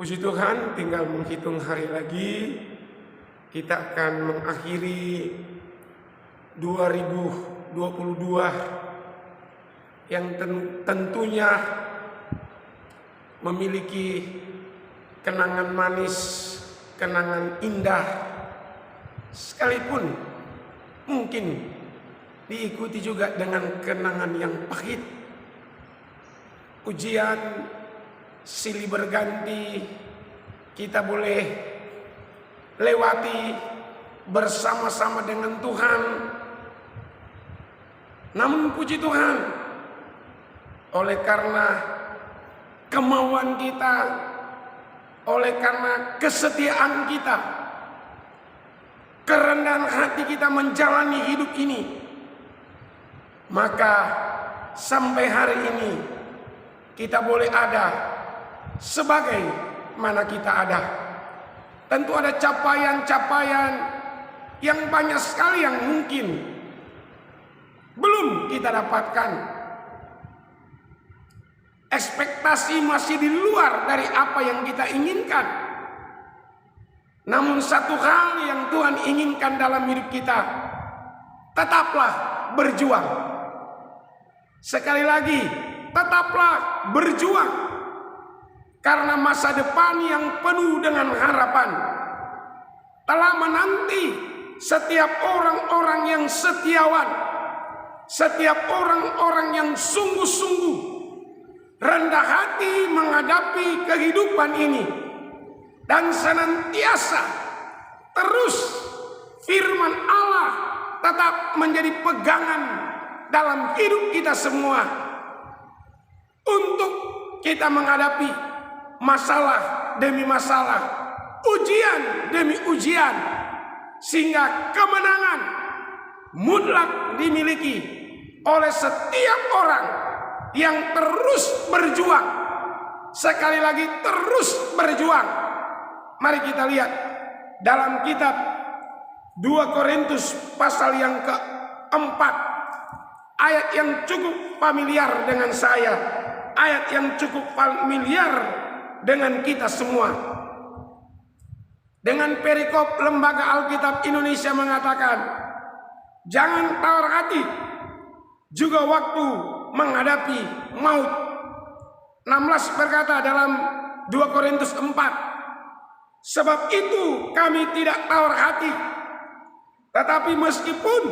Puji Tuhan, tinggal menghitung hari lagi. Kita akan mengakhiri 2022 yang tentunya memiliki kenangan manis, kenangan indah, sekalipun mungkin diikuti juga dengan kenangan yang pahit. Ujian silih berganti kita boleh lewati bersama-sama dengan Tuhan. Namun puji Tuhan, oleh karena kemauan kita, oleh karena kesetiaan kita, kerendahan hati kita menjalani hidup ini, maka sampai hari ini kita boleh ada sebagai mana kita ada. Tentu ada capaian-capaian yang banyak sekali yang mungkin belum kita dapatkan. Ekspektasi masih di luar dari apa yang kita inginkan. Namun satu hal yang Tuhan inginkan dalam hidup kita, tetaplah berjuang. Sekali lagi, tetaplah berjuang. Karena masa depan yang penuh dengan harapan telah menanti setiap orang-orang yang setiawan, setiap orang-orang yang sungguh-sungguh rendah hati menghadapi kehidupan ini, dan senantiasa terus firman Allah tetap menjadi pegangan dalam hidup kita semua untuk kita menghadapi masalah demi masalah, ujian demi ujian, sehingga kemenangan mutlak dimiliki oleh setiap orang yang terus berjuang. Sekali lagi, terus berjuang. Mari kita lihat dalam kitab 2 Korintus pasal yang keempat, ayat yang cukup familiar dengan saya, ayat yang cukup familiar dengan kita semua. Dengan perikop Lembaga Alkitab Indonesia mengatakan, jangan tawar hati juga waktu menghadapi maut. 16 berkata dalam 2 Korintus 4, sebab itu kami tidak tawar hati, tetapi meskipun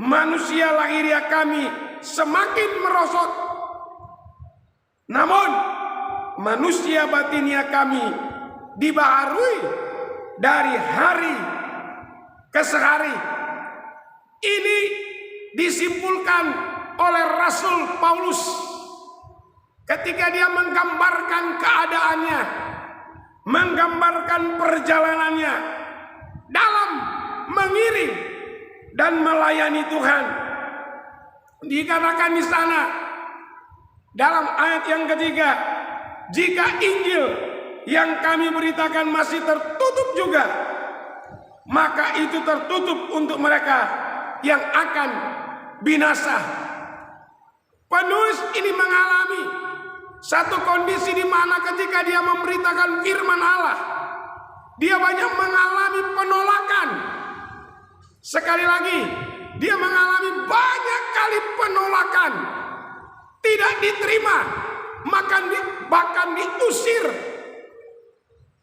manusia lahiriah kami semakin merosot, namun manusia batinia kami dibaharui dari hari ke hari. Ini disimpulkan oleh Rasul Paulus ketika dia menggambarkan keadaannya, menggambarkan perjalanannya dalam mengiring dan melayani Tuhan. Dikatakan di sana dalam ayat yang ketiga, jika Injil yang kami beritakan masih tertutup juga, maka itu tertutup untuk mereka yang akan binasa. Penulis ini mengalami satu kondisi di mana ketika dia memberitakan firman Allah, dia banyak mengalami penolakan. Sekali lagi, dia mengalami banyak kali penolakan, tidak diterima, bahkan diusir.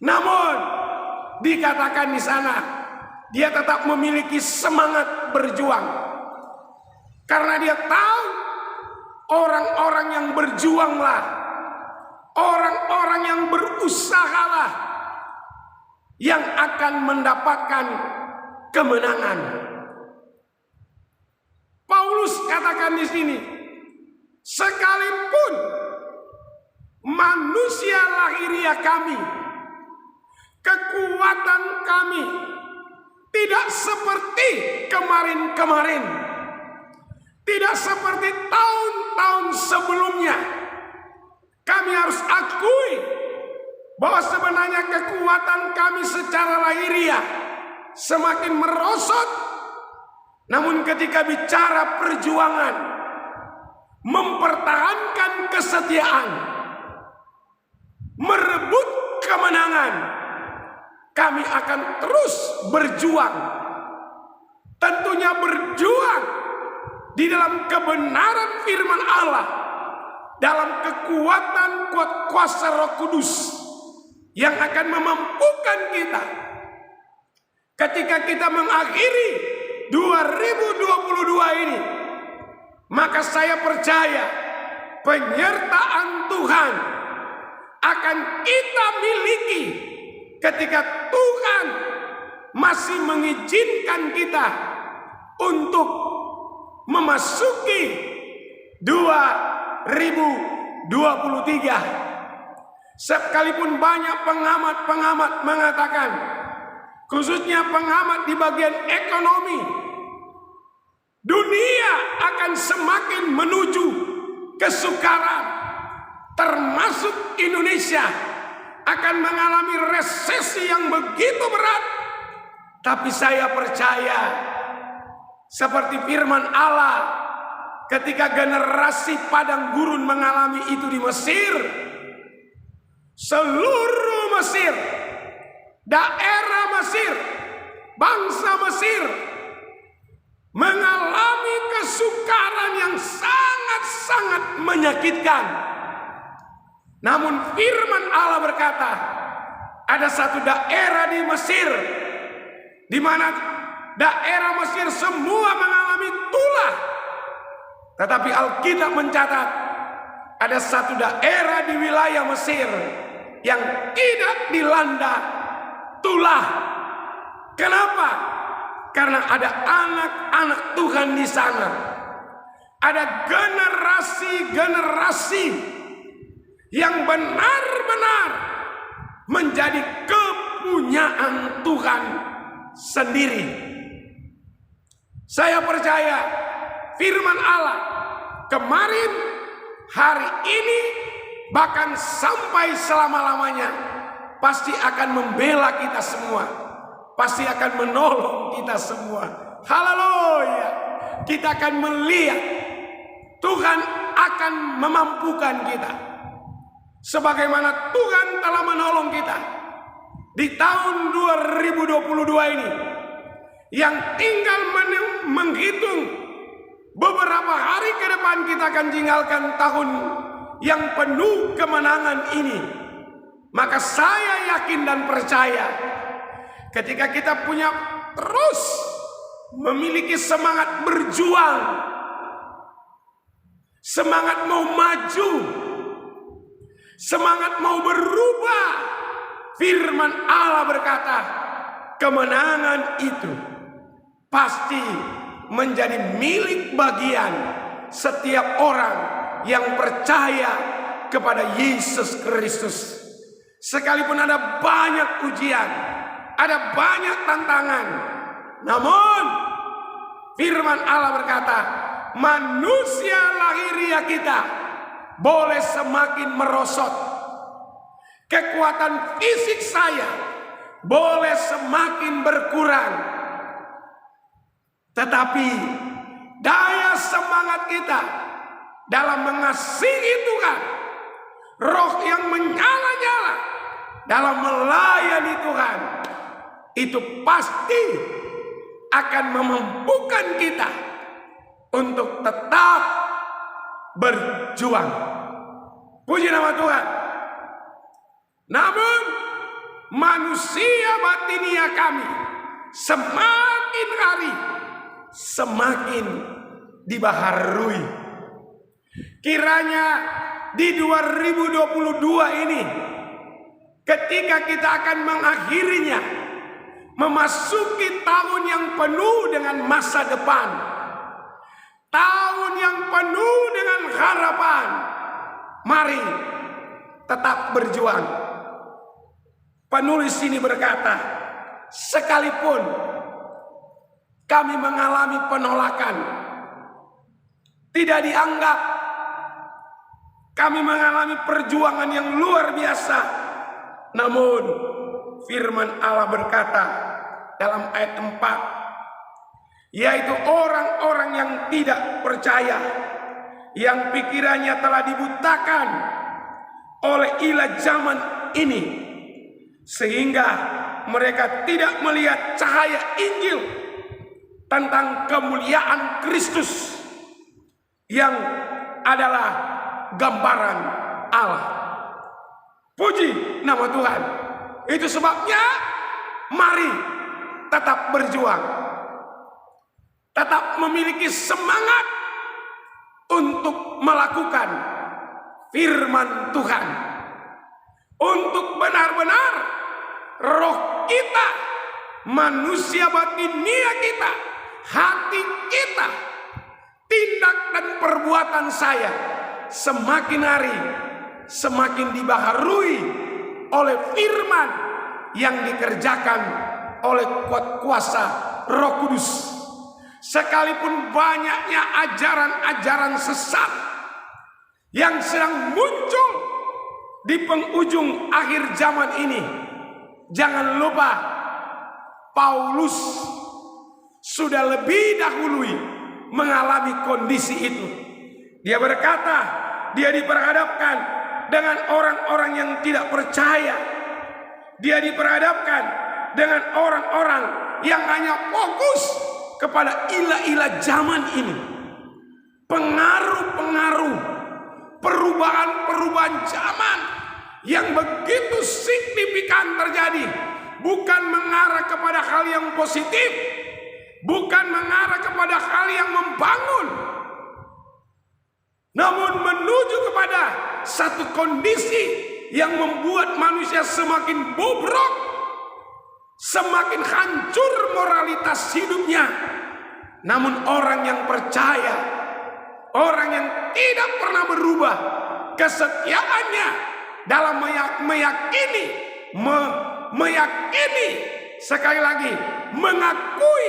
Namun dikatakan di sana, dia tetap memiliki semangat berjuang, karena dia tahu orang-orang yang berjuanglah, orang-orang yang berusahalah yang akan mendapatkan kemenangan. Paulus katakan di sini, sekalipun manusia lahiriah kami, kekuatan kami tidak seperti kemarin-kemarin, tidak seperti tahun-tahun sebelumnya. Kami harus akui bahwa sebenarnya kekuatan kami secara lahiriah semakin merosot. Namun ketika bicara perjuangan, mempertahankan kesetiaan, merebut kemenangan, kemudian kami akan terus berjuang. Tentunya berjuang di dalam kebenaran firman Allah, dalam kekuatan kuasa Roh Kudus yang akan memampukan kita ketika kita mengakhiri 2022 ini. Maka saya percaya penyertaan Tuhan akan kita miliki ketika Tuhan masih mengizinkan kita untuk memasuki 2023. Sekalipun banyak pengamat mengatakan, khususnya pengamat di bagian ekonomi, dunia akan semakin menuju kesukaran, termasuk Indonesia akan mengalami resesi yang begitu berat. Tapi saya percaya seperti firman Allah ketika generasi padang gurun mengalami itu di Mesir, seluruh Mesir, daerah Mesir, bangsa Mesir mengalami kesukaran yang sangat-sangat menyakitkan. Namun firman Allah berkata, ada satu daerah di Mesir di mana daerah Mesir semua mengalami tulah. Tetapi Alkitab mencatat ada satu daerah di wilayah Mesir yang tidak dilanda tulah. Kenapa? Karena ada anak-anak Tuhan di sana. Ada generasi-generasi yang benar-benar menjadi kepunyaan Tuhan sendiri. Saya percaya firman Allah kemarin, hari ini, bahkan sampai selama-lamanya pasti akan membela kita semua, pasti akan menolong kita semua. Haleluya. Kita akan melihat Tuhan akan memampukan kita sebagaimana Tuhan telah menolong kita di tahun 2022 ini, yang tinggal menghitung beberapa hari ke depan kita akan tinggalkan tahun yang penuh kemenangan ini. Maka saya yakin dan percaya ketika kita punya terus memiliki semangat berjuang, semangat mau maju, semangat mau berubah, firman Allah berkata kemenangan itu pasti menjadi milik bagian setiap orang yang percaya kepada Yesus Kristus. Sekalipun ada banyak ujian, ada banyak tantangan, namun firman Allah berkata, manusia lahiriah kita boleh semakin merosot, kekuatan fisik saya boleh semakin berkurang, tetapi daya semangat kita dalam mengasihi Tuhan, roh yang menyala-nyala dalam melayani Tuhan, itu pasti akan memampukan kita untuk tetap berjuang. Puji nama Tuhan. Namun manusia batinia kami semakin hari semakin dibaharui. Kiranya di 2022 ini, ketika kita akan mengakhirinya, memasuki tahun yang penuh dengan masa depan, tahun yang penuh dengan harapan, mari tetap berjuang. Penulis ini berkata, sekalipun kami mengalami penolakan, tidak dianggap, kami mengalami perjuangan yang luar biasa, namun firman Allah berkata dalam ayat 4, yaitu orang-orang yang tidak percaya, yang pikirannya telah dibutakan oleh ilah zaman ini, sehingga mereka tidak melihat cahaya Injil tentang kemuliaan Kristus yang adalah gambaran Allah. Puji nama Tuhan. Itu sebabnya mari tetap berjuang, tetap memiliki semangat untuk melakukan firman Tuhan, untuk benar-benar roh kita, manusia batinia kita, hati kita, tindak dan perbuatan saya semakin hari semakin dibaharui oleh firman yang dikerjakan oleh kuasa Roh Kudus. Sekalipun banyaknya ajaran-ajaran sesat yang sedang muncul di penghujung akhir zaman ini, jangan lupa Paulus sudah lebih dahului mengalami kondisi itu. Dia berkata, dia diperhadapkan dengan orang-orang yang tidak percaya. Dia diperhadapkan dengan orang-orang yang hanya fokus kepada ilah-ilah zaman ini. Pengaruh-pengaruh, perubahan-perubahan zaman yang begitu signifikan terjadi, bukan mengarah kepada hal yang positif, bukan mengarah kepada hal yang membangun, namun menuju kepada satu kondisi yang membuat manusia semakin bobrok, semakin hancur moralitas hidupnya. Namun orang yang percaya, orang yang tidak pernah berubah kesetiaannya dalam meyakini, sekali lagi mengakui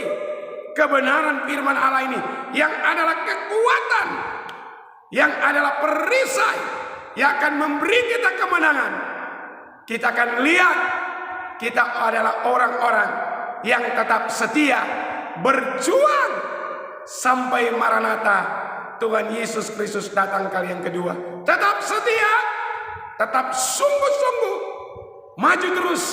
kebenaran firman Allah ini, yang adalah kekuatan, yang adalah perisai yang akan memberi kita kemenangan. Kita akan lihat kita adalah orang-orang yang tetap setia berjuang sampai Maranatha, Tuhan Yesus Kristus datang kali yang kedua. Tetap setia, tetap sungguh-sungguh, maju terus